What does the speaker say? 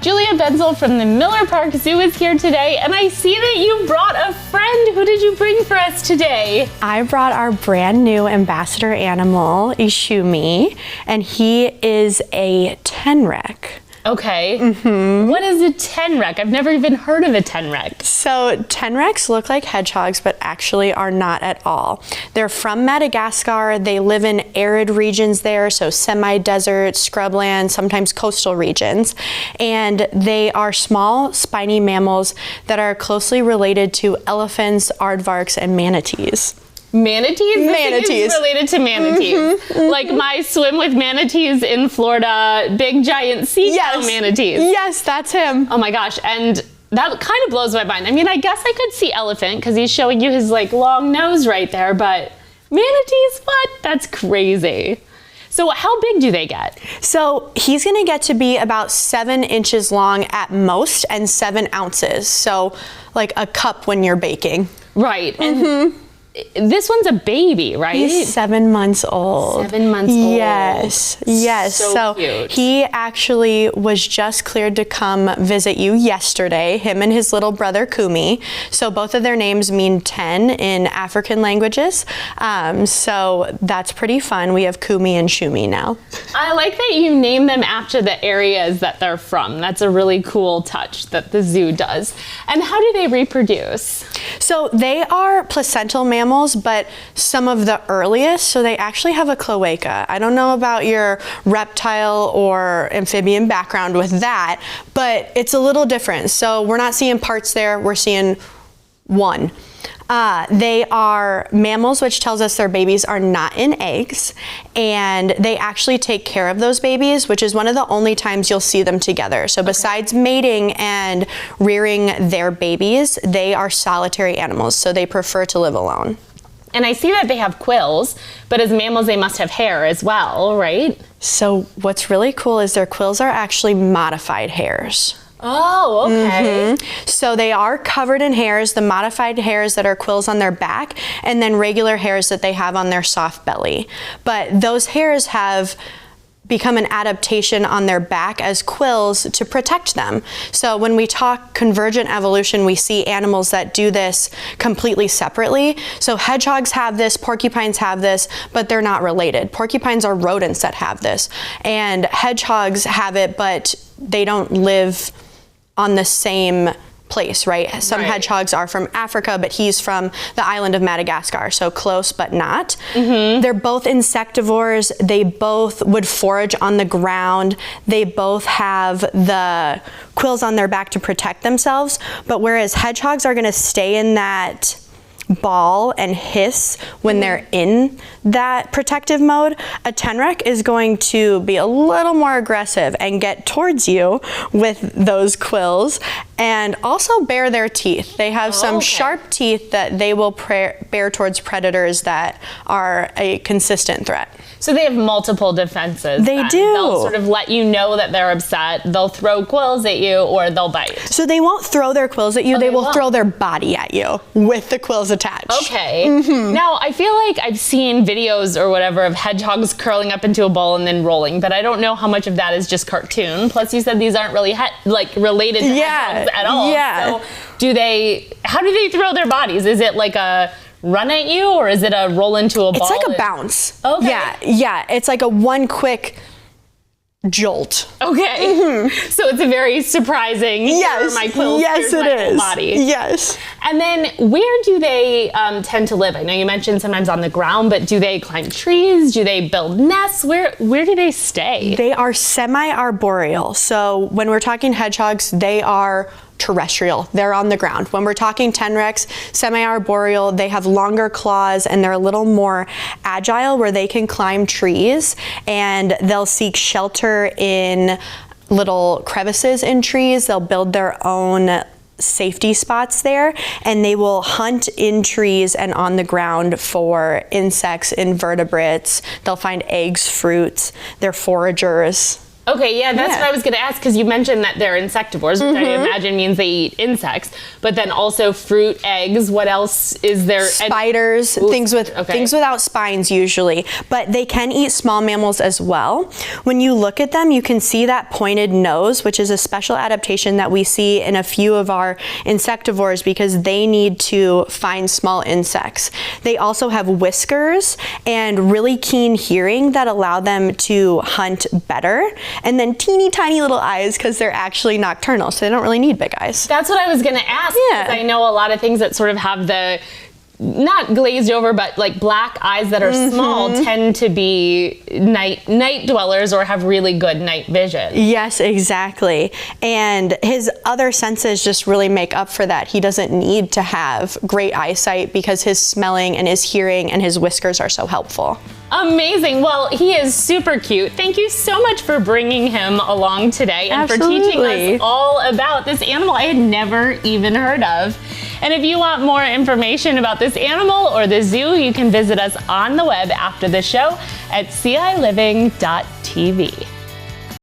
Julia Benzel from the Miller Park Zoo is here today, and I see that you brought a friend. Who did you bring for us today? I brought our brand new ambassador animal, Ishumi, and he is a tenrec. Okay. What is a tenrec? I've never even heard of a tenrec. So tenrecs look like hedgehogs, but actually are not at all. They're from Madagascar. They live in arid regions there, so semi-desert, scrubland, sometimes coastal regions. And they are small, spiny mammals that are closely related to elephants, aardvarks, and manatees. Manatees? Manatees. Related to manatees. Like my swim with manatees in Florida, big giant sea cow manatees. Yes, that's him. Oh my gosh, and that kind of blows my mind. I mean, I guess I could see elephant because he's showing you his like long nose right there, but manatees, what? That's crazy. So how big do they get? So he's gonna get to be about 7 inches long at most and 7 ounces. So like a cup when you're baking. Right, and this one's a baby, right? He's 7 months old. 7 months old. Yes, yes. So cute. He actually was just cleared to come visit you yesterday, him and his little brother Kumi. So both of their names mean 10 in African languages. So that's pretty fun. We have Kumi and Shumi now. I like that you name them after the areas that they're from. That's a really cool touch that the zoo does. And how do they reproduce? So they are placental mammals, but some of the earliest, so they actually have a cloaca. I don't know about your reptile or amphibian background with that, but it's a little different. So we're not seeing parts there, we're seeing one. They are mammals, which tells us their babies are not in eggs, and they actually take care of those babies, which is one of the only times you'll see them together. So besides mating and rearing their babies, they are solitary animals, so they prefer to live alone. And I see that they have quills, but as mammals they must have hair as well, right? So what's really cool is their quills are actually modified hairs. Oh, okay. So they are covered in hairs, the modified hairs that are quills on their back, and then regular hairs that they have on their soft belly. But those hairs have become an adaptation on their back as quills to protect them. So when we talk convergent evolution, we see animals that do this completely separately. So hedgehogs have this, porcupines have this, but they're not related. Porcupines are rodents that have this, and hedgehogs have it, but they don't live on the same place, right? Some hedgehogs are from Africa, but he's from the island of Madagascar, so close but not. They're both insectivores. They both would forage on the ground. They both have the quills on their back to protect themselves, but whereas hedgehogs are gonna stay in that ball and hiss when they're in that protective mode, a tenrec is going to be a little more aggressive and get towards you with those quills and also bare their teeth. They have some sharp teeth that they will bear towards predators that are a consistent threat. So they have multiple defenses. They do. They'll sort of let you know that they're upset. They'll throw quills at you or they'll bite. So they won't throw their quills at you, they will throw their body at you with the quills attached. Okay. Now I feel like I've seen videos or whatever of hedgehogs curling up into a ball and then rolling, but I don't know how much of that is just cartoon. Plus you said these aren't really like related to hedgehogs at all. Yeah. So how do they throw their bodies? Is it like a run at you or is it a roll into a ball? It's like a bounce. Okay. Yeah, it's like a one quick jolt. Okay. So it's a very surprising, yes, my quills, yes it is. Body. Yes. And then where do they tend to live? I know you mentioned sometimes on the ground, but do they climb trees? Do they build nests? Where do they stay? They are semi-arboreal. So when we're talking hedgehogs, they are terrestrial. They're on the ground. When we're talking tenrecs, semi-arboreal, they have longer claws and they're a little more agile where they can climb trees and they'll seek shelter in little crevices in trees. They'll build their own safety spots there and they will hunt in trees and on the ground for insects, invertebrates. They'll find eggs, fruits. They're foragers. Okay, yeah, that's what I was going to ask, because you mentioned that they're insectivores, which I imagine means they eat insects, but then also fruit, eggs. What else is there? Spiders, things without spines usually, but they can eat small mammals as well. When you look at them, you can see that pointed nose, which is a special adaptation that we see in a few of our insectivores because they need to find small insects. They also have whiskers and really keen hearing that allow them to hunt better. And then teeny tiny little eyes because they're actually nocturnal, so they don't really need big eyes. That's what I was gonna ask, because I know a lot of things that sort of have the, not glazed over, but like black eyes that are small tend to be night dwellers or have really good night vision. Yes, exactly. And his other senses just really make up for that. He doesn't need to have great eyesight because his smelling and his hearing and his whiskers are so helpful. Amazing. Well, he is super cute. Thank you so much for bringing him along today and for teaching us all about this animal I had never even heard of. And if you want more information about this animal or the zoo, you can visit us on the web after the show at ciLiving.tv.